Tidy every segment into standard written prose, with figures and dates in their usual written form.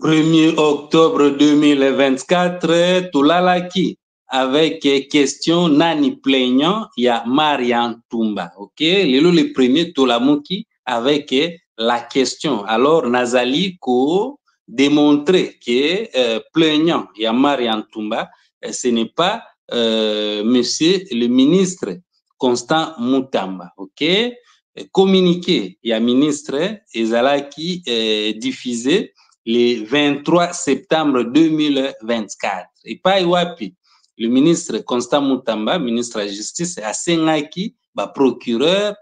1er octobre 2024, Tulalaki, avec question Nani plaignant, il y a Marian Tumba. Ok, le premier Tulamuki avec la question. Alors, Nazali ko démontrer que plaignant, il y a Marian Tumba, ce n'est pas monsieur le ministre Constant Mutamba. Ok, communiqué, il y a ministre Ezalaki diffusé le 23 septembre 2024. Et pas Iwapi, le ministre Constant Mutamba, ministre de la Justice, a sengaki, procureur,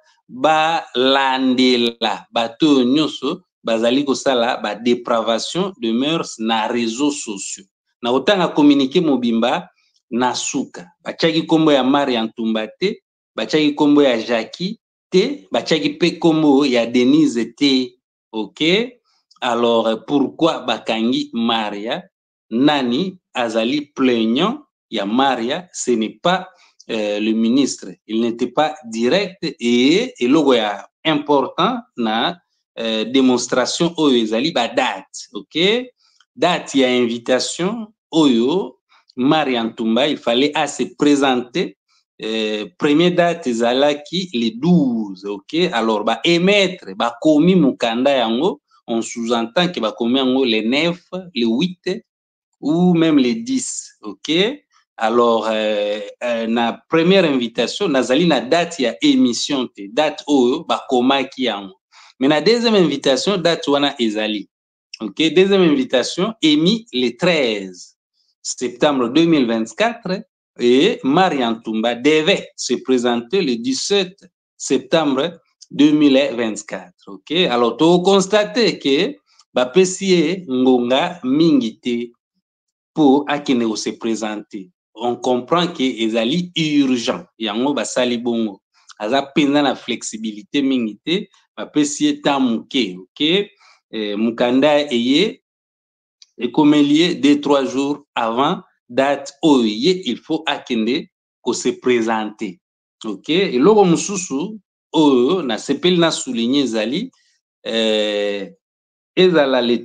landela, bato nyoso, bazali kosala, dépravation de mœurs na réseaux sociaux. Na autant a communiqué Mobimba, na suka. Bachaki kombo ya Marian Tumba te, bachaki kombo ya Jackie te, bachaki pe kombo ya Denise te. Ok? Alors, pourquoi Bakangi Maria, Nani, Azali plaignant, il y a Maria, ce n'est pas le ministre. Il n'était pas direct et logo est important na démonstration Oyo Azali ba date. Ok? Date, il y a invitation Oyo, Maria Ntumba, il fallait se présenter. Première date, Zalaki, les 12. Ok? Alors, ba émettre, ba komi mukanda yango. On sous-entend que va combien les 9, les 8 ou même les 10. OK? Alors, na première invitation, nazali na date ya émission te, date oyo ba koma ki yango. Mais na deuxième invitation, date wana ezali. OK? Deuxième invitation émis le 13 septembre 2024 et Marian Tumba devait se présenter le 17 septembre 2024. Ok, alors tu constates que bapesi ngonga mingite pour akine se présenter. On comprend que ezali urgent. Yango basali bongo. Aza penza na flexibilité mingite bapesi tamuke. Ok, mukanda eye ekomelier 2-3 jours avant date oye il faut akende ko se présenter. Ok, et logo mususu oyo na sepeli na souligner ezali ezala le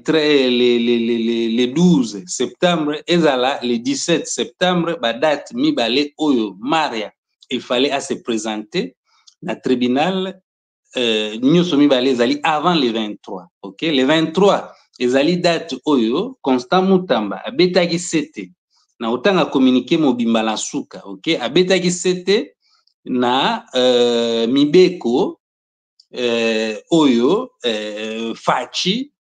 12 septembre ezala le 17 septembre ba date mibale oyo Maria il fallait se présenter na tribunal nyonso mibale ezali avant le 23. Ok, le 23 ezali date oyo Constant Mutamba abetaki sete na otanga communiqué mobimba na suka. Ok, abetaki sete na mibeko oyo Fachi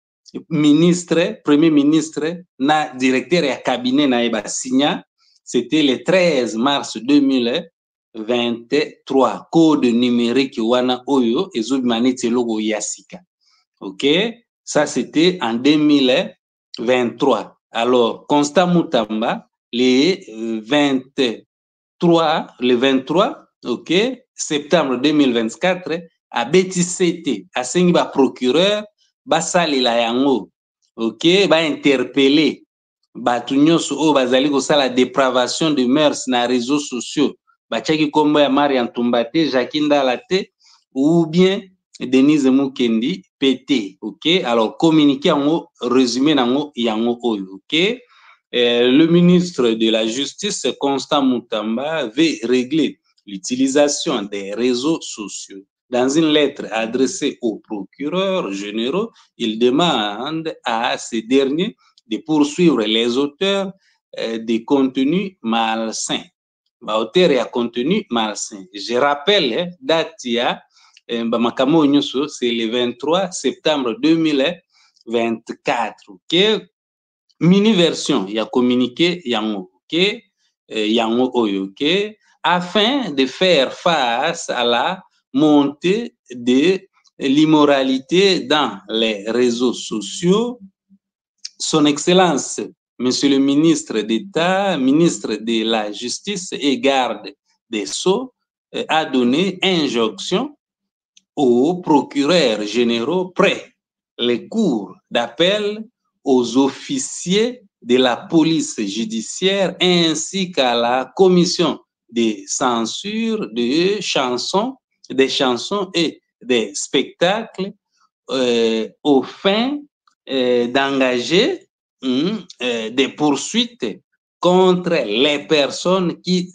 ministre, premier ministre na directeur ya cabinet na eba signa, c'était le 13 mars 2023 code numérique wana oyo ezobimani logo yasika. OK, ça c'était en 2023. Alors Constant Mutamba le 23 OK septembre 2024 a BTCT a sengi ba procureur basalela yango. OK, ba interpeller batu nyonso o bazali kosala dépravation de mœurs na réseaux sociaux bachaki kombo ya Marian Tumba te, Jackie Ndala te ou bien Denise Mukendi PT. OK, alors communiqué yango résumé nango yango oyo. OK, le ministre de la Justice Constant Mutamba veut régler l'utilisation des réseaux sociaux. Dans une lettre adressée aux procureurs généraux, il demande à ces derniers de poursuivre les auteurs des contenus malsains. Auteur et contenu malsain. Je rappelle, date c'est le 23 septembre 2024. OK? Mini version, il y a communiqué yango. OK? Yango oyo. OK? Afin de faire face à la montée de l'immoralité dans les réseaux sociaux, Son Excellence, Monsieur le ministre d'État, ministre de la Justice et garde des Sceaux, a donné injonction aux procureurs généraux près les cours d'appel, aux officiers de la police judiciaire ainsi qu'à la commission de censure des chansons et des spectacles aux fins d'engager des poursuites contre les personnes qui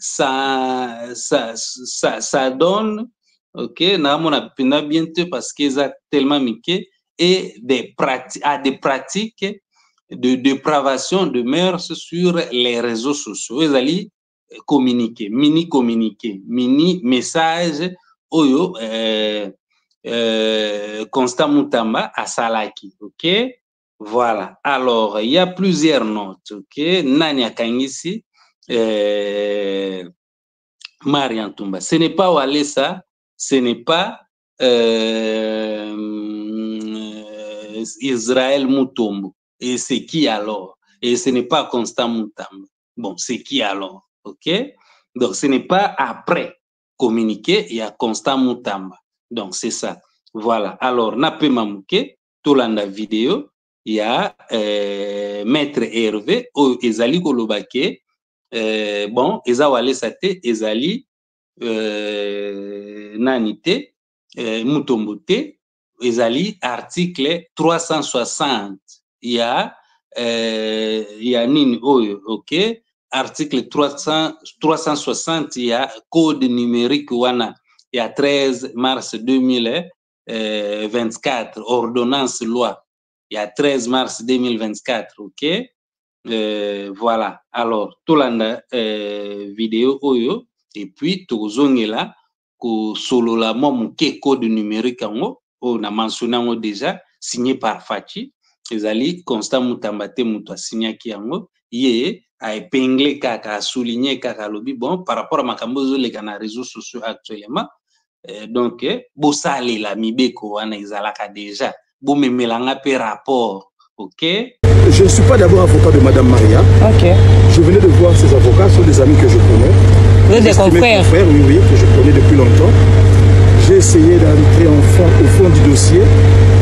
s'adonnent, ok, n'a bientôt parce qu'ils ont tellement miqué, et à des pratiques de dépravation de mœurs sur les réseaux sociaux. Ils allaient communiquer, mini message, oyo, Constant Mutamba à Salaki, ok? Voilà. Alors, il y a plusieurs notes, ok? Nania Kangisi, Marian Tumba. Ce n'est pas Walesa, ce n'est pas Israël Mutombo. Et c'est qui alors? Et ce n'est pas Constant Mutamba. Bon, c'est qui alors? Ok? Donc, ce n'est pas après communiquer, il y a Constant Mutamba. Donc, c'est ça. Voilà. Alors, Nape Mamouke, Tolanda vidéo, il y a Maître Hervé, Ezali Kolobake, bon, Eza Walesa te, Ezali Nanite, Mutombo te, Ezali article 360. Il y a Nini Oyo, ok? Article 360, il y a code numérique wana, il y a 13 mars 2024, ordonnance loi, il y a 13 mars 2024, ok? Voilà. Alors, tolanda vidéo oyo, et puis tozongela ko solo la momuke code numérique ango, on a mentionné ango déjà, signé par Fachi, ezali Constant Mutamba te mutu asignaki yango, ye a épinglé kaka, a souligné kaka lobi, bon, par rapport à makambo zoleka na réseaux sociaux actuellement, donc, bosale la mibeko wana ezalaka déjà, bomemelanga pe rapport, ok? Je ne suis pas d'abord avocat de Madame Maria. Ok. Je venais de voir ses avocats, ce sont des amis que je connais. Vous êtes des confrères? Oui, oui, que je connais depuis longtemps. J'ai essayé d'entrer au fond du dossier.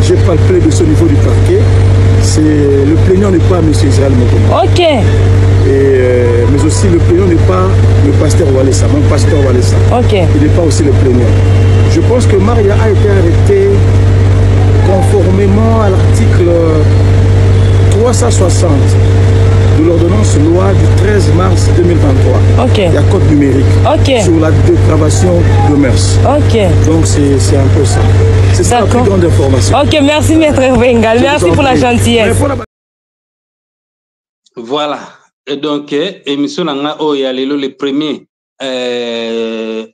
J'ai palpé de ce niveau du parquet. Le plaignant n'est pas M. Israël Mutombo. Ok. Mais aussi le plaignant n'est pas le pasteur Walesa, mon pasteur Walesa. Ok. Il n'est pas aussi le plaignant. Je pense que Maria a été arrêtée conformément à l'article 360 de l'ordonnance loi du 13 mars 2023. Ok. Il y a code numérique. Ok. Sur la dépravation de mœurs. Ok. Donc c'est un peu ça. C'est ça la plus grande information. Ok, merci Maître Bengal. Merci pour la gentillesse. Voilà. Et donc, émission Nanga Oyalelo le 1er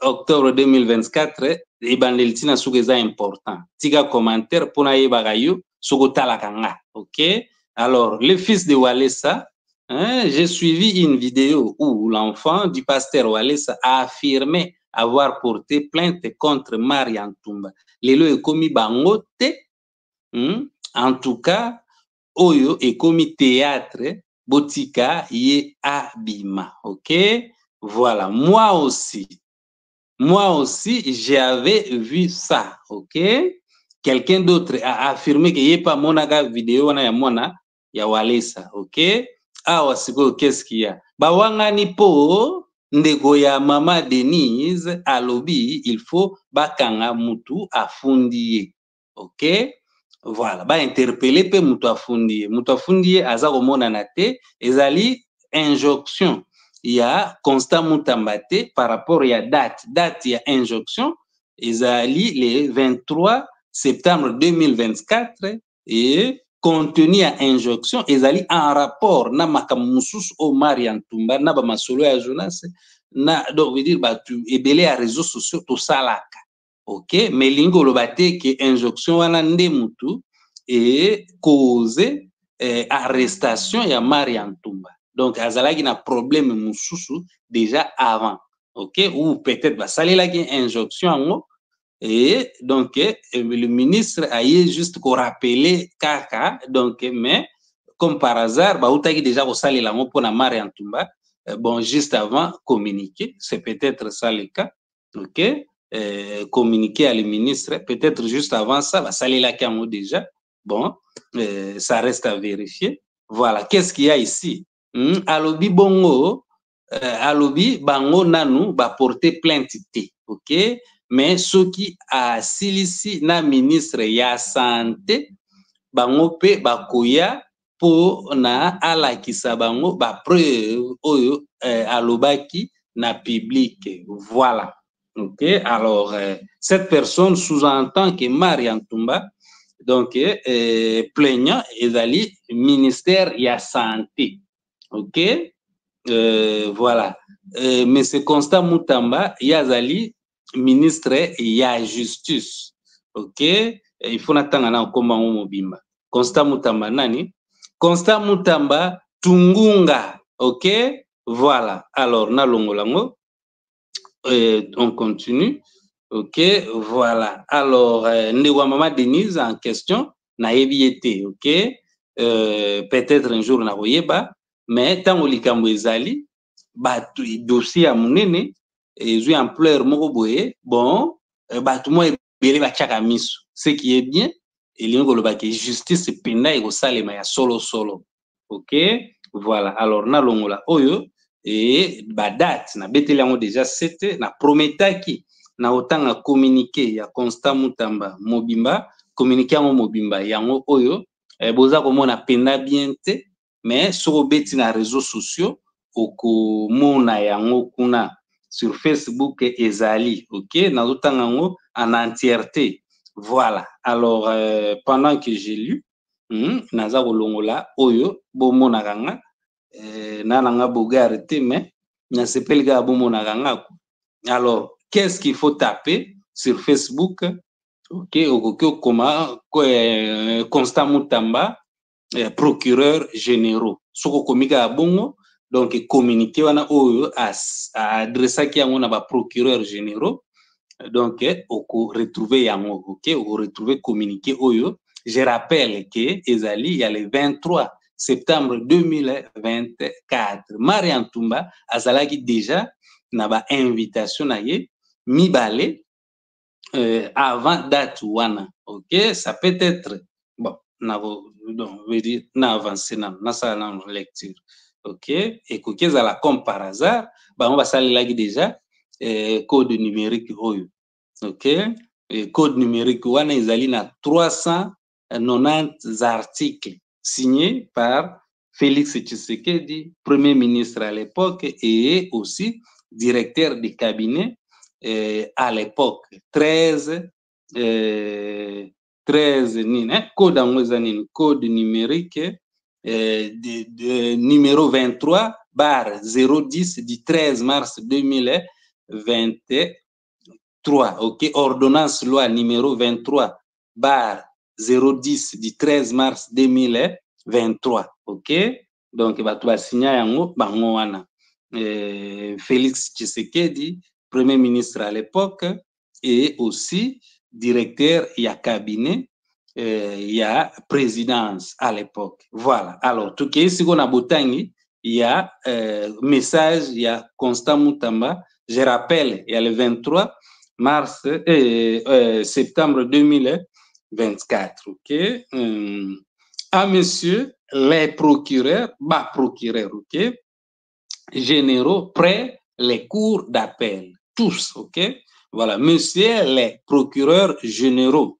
octobre 2024, et bandeltina soukeza important. Tiga commentaire pour naïe bagayu soukotala kanga. Ok? Alors, le fils de Walesa, hein, j'ai suivi une vidéo où l'enfant du pasteur Walesa a affirmé avoir porté plainte contre Marian Tumba. Lelo est commis bangote, en tout cas, Oyo est commis théâtre, Botika yé abima, ok? Voilà, moi aussi, j'avais vu ça, ok? Quelqu'un d'autre a affirmé qu'il n'y a pas mon vidéo, ya Walesa, ok? Ah, wasiko, qu'est-ce qu'il y a? Bawangani po, ndeko ya mama Denise, alobi, il faut bakanga mutu afundiye, ok? Voilà, ba interpeller pe mutu afundiye, aza komona na te, ezali injonction. Il y a Constant Mutamba te par rapport à date il y a injonction, ezali le 23 septembre 2024 et contenu à injonction ezali en rapport na makamusus o Marian Tumba na ba masolo ya Jonas na donc veut dire ba tu ebele à réseaux sociaux to salaka, ok, mais lingo lo bate que injonction wana nde mutu et cause arrestation ya Marian Tumba. Donc azalaki na problème mususu déjà avant, ok, ou peut-être ba salelaki injonction ango. Et donc, le ministre a juste qu'on rappeler Kaka, donc, mais comme par hasard, bah, on a déjà au salle la pour na Marian Tumba, bon, juste avant, communiquer, c'est peut-être ça le cas, ok, communiquer à le ministre, peut-être juste avant ça, bah, salle la camo déjà, bon, ça reste à vérifier. Voilà, qu'est-ce qu'il y a ici? Alobi bongo, alobi bango nanu, bah, porter plainte, ok? Mais ce qui a silisi na ministre ya santé bango pe bakoya po na alakisa bango ba preuve oyo alobaki na public. Voilà. OK, alors cette personne sous-entend que Maria Ntumba donc plaignant ezali ministère ya santé. OK, voilà. Monsieur Constant Mutamba yazali ministre ya justice. OK, il faut natanga na komba mobimba. Constant Mutamba nani? Constant Mutamba Tungunga. OK, voilà. Alors na longolango on continue. OK, voilà. Alors Ndewa Mama Denise en question na yebiete. OK, peut-être un jour na royeba, mais tant likambo ezali batu dossier ya munene ezui ampleur moko boye, bon batu mo ebele bachaka miso, ce qui est bien elingo lobaki justice penda ekosalema ya solo solo. OK, voilà. Alors na longola oyo et date na beteli yango déjà c'était na prometaki na otanga communiqué ya Constant Mutamba mobimba, communiqué yango mobimba yango oyo boza komona penda bien te, mais soko beti na réseaux sociaux okomona yango kuna sur Facebook ezali. OK, na otanga yango en entièreté. Voilà. Alors pendant que j'ai lu naza kolongola oyo bomona kanga nananga bogarete mais na sepeli ga bomona kanga. Alors qu'est-ce qu'il faut taper sur Facebook? OK, comment Constant Mutamba procureur généraux soko komika bongo, donc communiqué wana oyo adressaki yango na ba procureur généraux, donc oko retrouver yango. OK, oko retrouver communiqué oyo. Je rappelle que ezali il y a le 23 septembre 2024 Maria Ntumba azalaki déjà na ba invitation na ye mibale avant date wana. OK, ça peut être bon donc veut dire na avancer na ça na lecture. OK, et kokeza la comme par hasard ba on va salelaki déjà code numérique oyo. OK, et code numérique wana ezali na 390 articles signés par Félix Tshisekedi, premier ministre à l'époque et aussi directeur de cabinet à l'époque. 13 code numérique numéro 23 /010 du 13 mars 2023. OK, ordonnance loi numéro 23 /010 du 13 mars 2023. OK, donc batu basinya yango bango wana Félix Tshisekedi, premier ministre à l'époque et aussi directeur ya cabinet ya présidence à l'époque. Voilà. Alors tout qui est na botangi il y a message il y a Constant Mutamba. Je rappelle il y a le 23 mars septembre 2024. OK, à monsieur les procureurs, OK, généraux près les cours d'appel tous. OK, voilà. Monsieur les procureurs généraux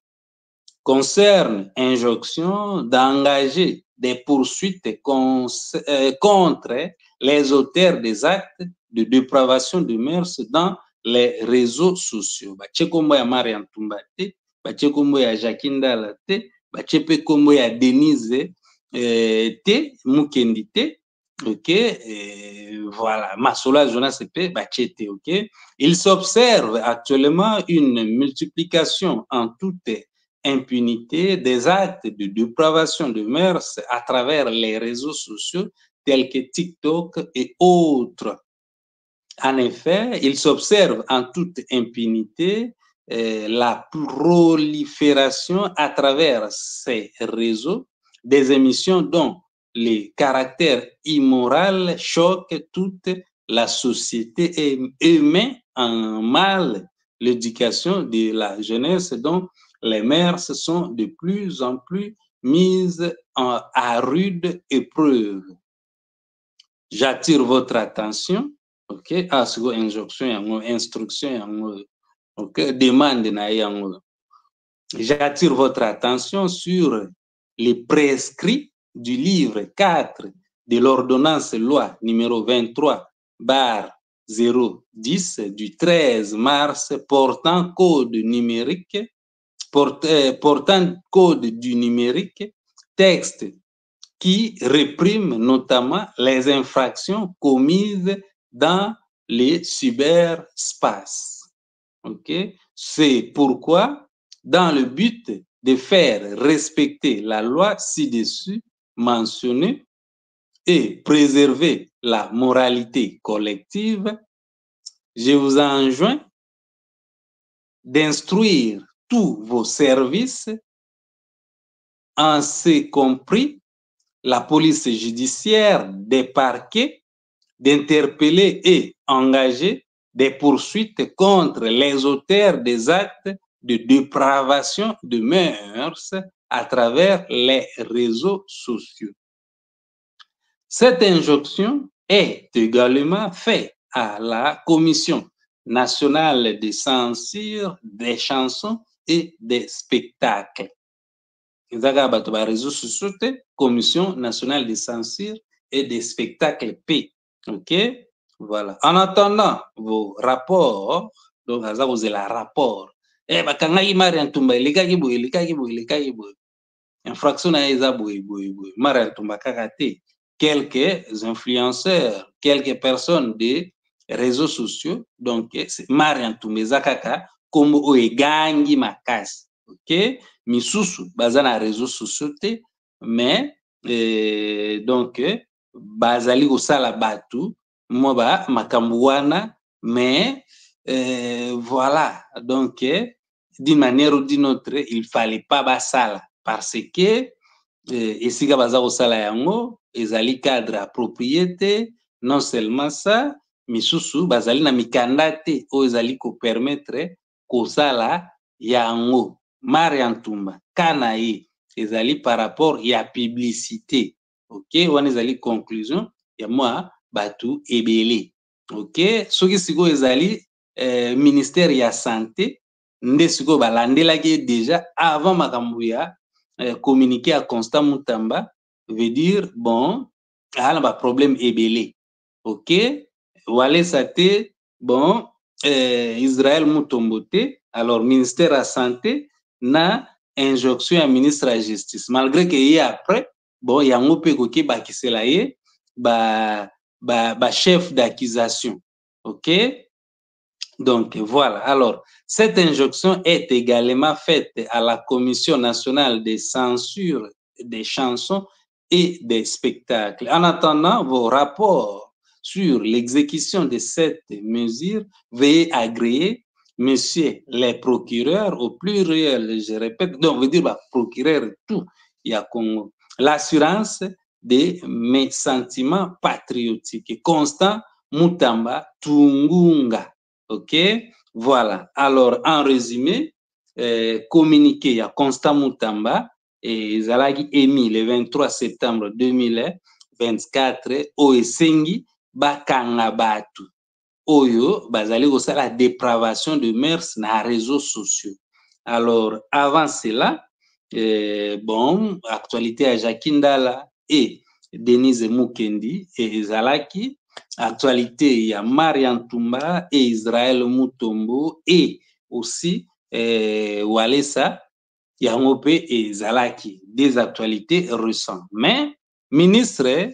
concerne injonction d'engager des poursuites contre les auteurs des actes de dépravation de mœurs dans les réseaux sociaux. Bache kombo ya Maria Ntumba te, bache kombo ya Jacques Ndala te, bache pe kombo ya Denise te, Mukendi te. OK, voilà. Masola Jonas pe bache te. OK, il s'observe actuellement une multiplication en toute impunité des actes de dépravation de mœurs à travers les réseaux sociaux tels que TikTok et autres. En effet, il s'observe en toute impunité la prolifération à travers ces réseaux des émissions dont les caractères immoraux choquent toute la société et met en mal l'éducation de la jeunesse dont les mœurs sont de plus en plus mises à rude épreuve. J'attire votre attention, OK, à ce que instruction, OK, demande na yango. J'attire votre attention sur les prescrits du livre 4 de l'ordonnance loi numéro 23/010 du 13 mars portant code numérique, portant code du numérique, texte qui réprime notamment les infractions commises dans les cyberspaces. Okay? C'est pourquoi, dans le but de faire respecter la loi ci-dessus mentionnée et préserver la moralité collective, je vous enjoins d'instruire tous vos services, en ce compris la police judiciaire, des parquets, d'interpeller et engager des poursuites contre les auteurs des actes de dépravation de mœurs à travers les réseaux sociaux. Cette injonction est également faite à la Commission nationale de censure des chansons et des spectacles. Réseaux sociaux, Commission nationale de censure et des spectacles P. OK? Voilà. En attendant vos rapports, donc, vous avez la rapport. Eh, bakangaki Marian Tumba, ilikaki boy. Infraction à Eza boy. Marian Tumba kakate. Quelques influenceurs, quelques personnes des réseaux sociaux, donc, Marian Tumba Zakaka, comme Oegangi Makas. OK? Misusu, bazana réseaux sociaux, mais, donc, bazali osala batu, moba makambuana, mais voilà, donc d'une manière ou d'une autre, il fallait pas basala parce que esika baza osala yango ezali cadre approprié, non seulement ça, misusu bazali na mikanda te o ezali ko permettre kosala yango. Marian Tumba kana ye ezali par rapport ya publicité. OK, wana ezali conclusion ya moi batu ebele. OK, soki siko ezali ministère ya santé nde siko balandelaki déjà avant makambo ya communiquer à Constant Mutamba veut dire bon ala ba problème ebele. OK, wale sate bon Israël Mutombote, alors ministère à santé na injonction ya ministre à justice, malgré que y après bon yango pe koki bakisela ye ba chef d'accusation. OK, donc voilà. Alors cette injonction est également faite à la Commission nationale de censure des chansons et des spectacles. En attendant vos rapports sur l'exécution de cette mesure, veuillez agréer, messieurs les procureurs, au pluriel, je répète, donc veut dire bah, procureur tout, il y a Congo, l'assurance de mes sentiments patriotiques. Constant Mutamba Tungunga. OK? Voilà. Alors, en résumé, communiqué à Constant Mutamba et Zalagi émis le 23 septembre 2024 au Essengi Bakanga Batu. Oyo, bazali la dépravation de mœurs na réseaux sociaux. Alors, avant cela, bon, actualité à Jakindala et Denise Mukendi et Zalaki, actualité ya Marian Tumba et Israël Mutombo et aussi Walesa Yangope et Zalaki, des actualités récentes. Mais, ministre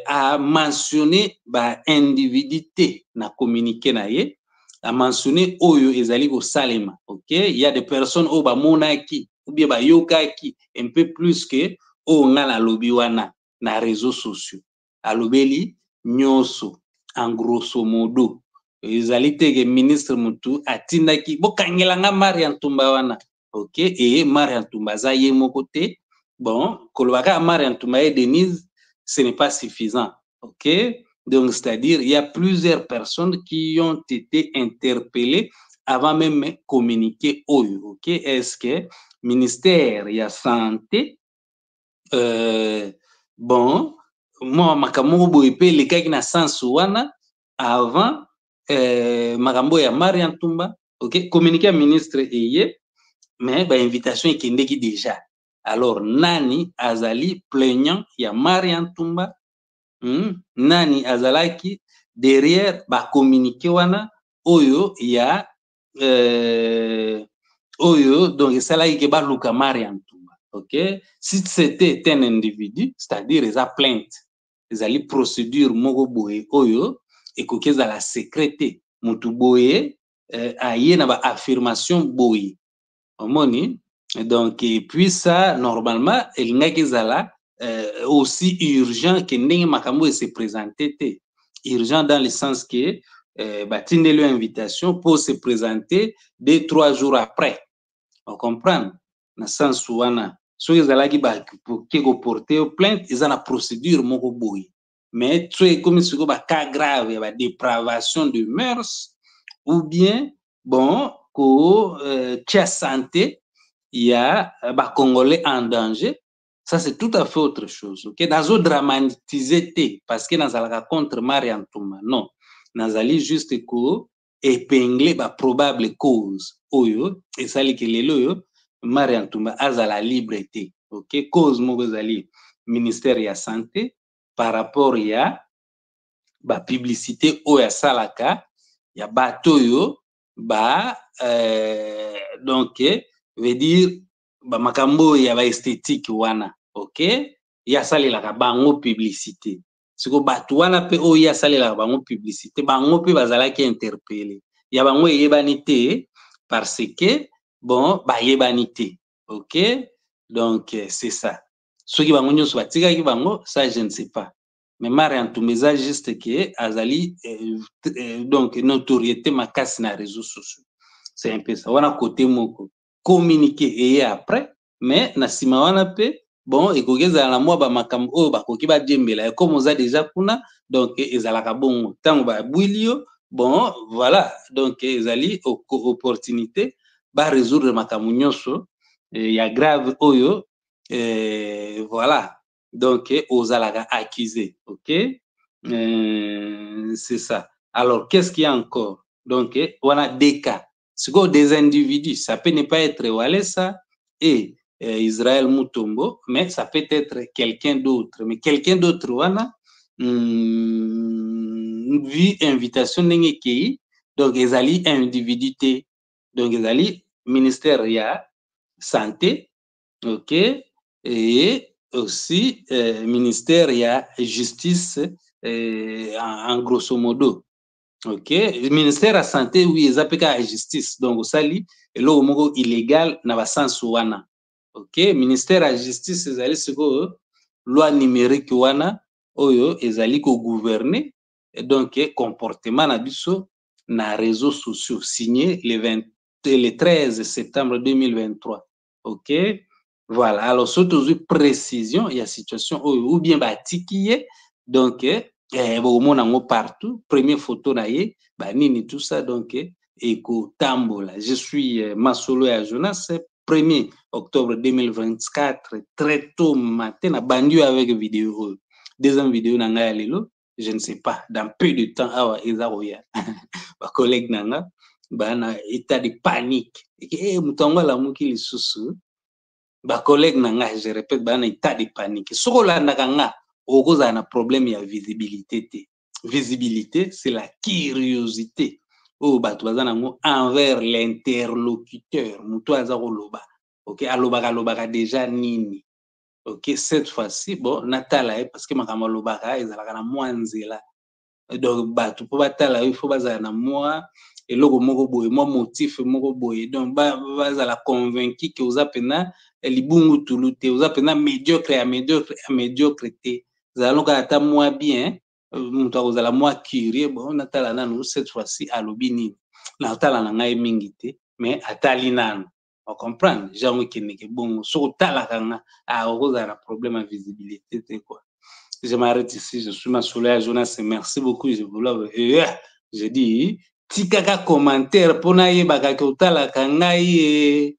a mentionné ba individualité na communiqué na ye, a mentionné Oyo ezali ko Salema. OK, il y a des personnes au ba monaki ou bien ba yokaki un peu plus que o ngala lobi wana na réseaux sociaux. Alobeli nyoso en grosso modo ezali teke ministre mutu atindaki bokangelanga Marian Tumba wana. OK, et Marian Tumba za ye moko te. Bon, kolobaka Marian Tumba et Denise, ce n'est pas suffisant. OK? Donc, c'est-à-dire, il y a plusieurs personnes qui ont été interpellées avant même de communiquer Oyo. OK? Est-ce que ministère de la santé, bon, moi, makambo boyepe le kaki na sansu wana avant makambo ya Marian Tumba, OK? Communiquer ministre eye, mais ba invitation ekendeki déjà. alors nani azali plaignant ya Marian Tumba, nani azalaki derrière ba communiqué wana oyo ya oyo donc esalaki ke baluka Marian Tumba. Ok, si c'était un individu, c'est-à-dire eza plainte, ezali procédure moko boye oyo ekoki ezala secrété mutu boye aye na ba affirmation boye omoni. Donc et puis ça normalement elingaki ezala aussi urgent que ndenge makambo se présenter te, urgent dans le sens que batindeli invitation pour se présenter 2-3 jours après, on comprend na sens wana soki ezalaki bakoki koporte plainte eza na procédure moko boye, mais so ekomi sikoyo bacas grave ya badépravation de mœurs ou bien bon kotia santé ya bacongolais en danger, ça c'est tout à fait autre chose. Ok, nazo dramatiser te parce que nazalaka contre Marian Tumba, non, nazali juste ko épingler ba probable cause oyo esali ke lelo oyo Marian Tumba azala liberté. Ok, cause moko ezali ministère ya santé par rapport ya ba publicité oyo asalaka ya bato oyo ba donc veut dire ba makambo ya ba esthétique wana. Ok, ya salelaka bango publicité, siko bato wana pe oyo ya salelaka bango publicité bango pe bazalaki interpellé ya bango eyebani te parce que bon bayebani te. Ok, donc c'est ça, soki bango nyonso batikaki bango ça je ne sais pas, mais Marian Tumba eza juste que azali donc notoriété makasi na réseaux sociaux, c'est un peu ça wana côté moko communiquer et après, mais na sima wana pe bon ekoki ezala na mwa bamakambo oyo bakoki badiembela comme oza déjà kuna, donc ezalaka bongo ntango babwili yo bon voilà, donc ezali opportunité barésoudre makambo nyonso ya grave oyo voilà, donc ozalaka accusé. Ok, c'est ça. Alors qu'est-ce qu'il y a encore? Donc on a des cas, des individus, ça peut ne pas être Walesa et Israël Mutombo, mais ça peut être quelqu'un d'autre. Mais quelqu'un d'autre, wana vu invitation ndenge kei, donc ezali individuité, donc ezali ministère ya santé, ok, et aussi ministère ya justice en grosso modo. Ok, ministère ya santé oui ezapeka justice, donc osali eloko moko illégal na basansu wana. Ok, ministère ya justice ezali sikoyo loi numérique wana oyo ezali ko gouverner donc comportement na biso na réseaux sociaux signé le 13 septembre 2023. Ok, voilà, alors surtout précision il y a situation ou bien batikiye donc bomona ngo partout, première photo na ye banini tout ça, donc eko tambola. Je suis Masolo ya Jonas, 1er octobre 2024, très tôt matin na bandu avec vidéo, deuxième vidéo na nga lelo, je ne sais pas dans peu de temps awa eza roya ba collègue nanga bana état de panique et mutango la muki lisusu ba collègue nanga, je répète, bana état de panique soko landaka nga okoza na problème ya visibilité te. Visibilité c'est la curiosité oyo bato baza nango envers l'interlocuteur, mutu aza koloba. Ok, alobaka déjà nini. Ok, cette fois-ci bon natala parce que makambo alobaka ezalaka na mwa nzela, donc bato po batala il faut bazala na mwa eloko moko boye, mwa motif moko boye, donc bazala convaincu que oza pena libungu tulu te, oza pena médiocre ya médiocre te, zaloka ata mwa bien mutu akozala mwa curieux. Bon natala nanu cette fois-ci alobi nini, natala na ngai mingi te mais atali nanu, on comprend jango keneke bongo soko talaka nga okozala na problème ya visibilité te quoi. Je m'arrête ici, je suis Masolo ya Jonas, merci beaucoup. Je dis tikaka commentaire pona yebaka kotalaka ngai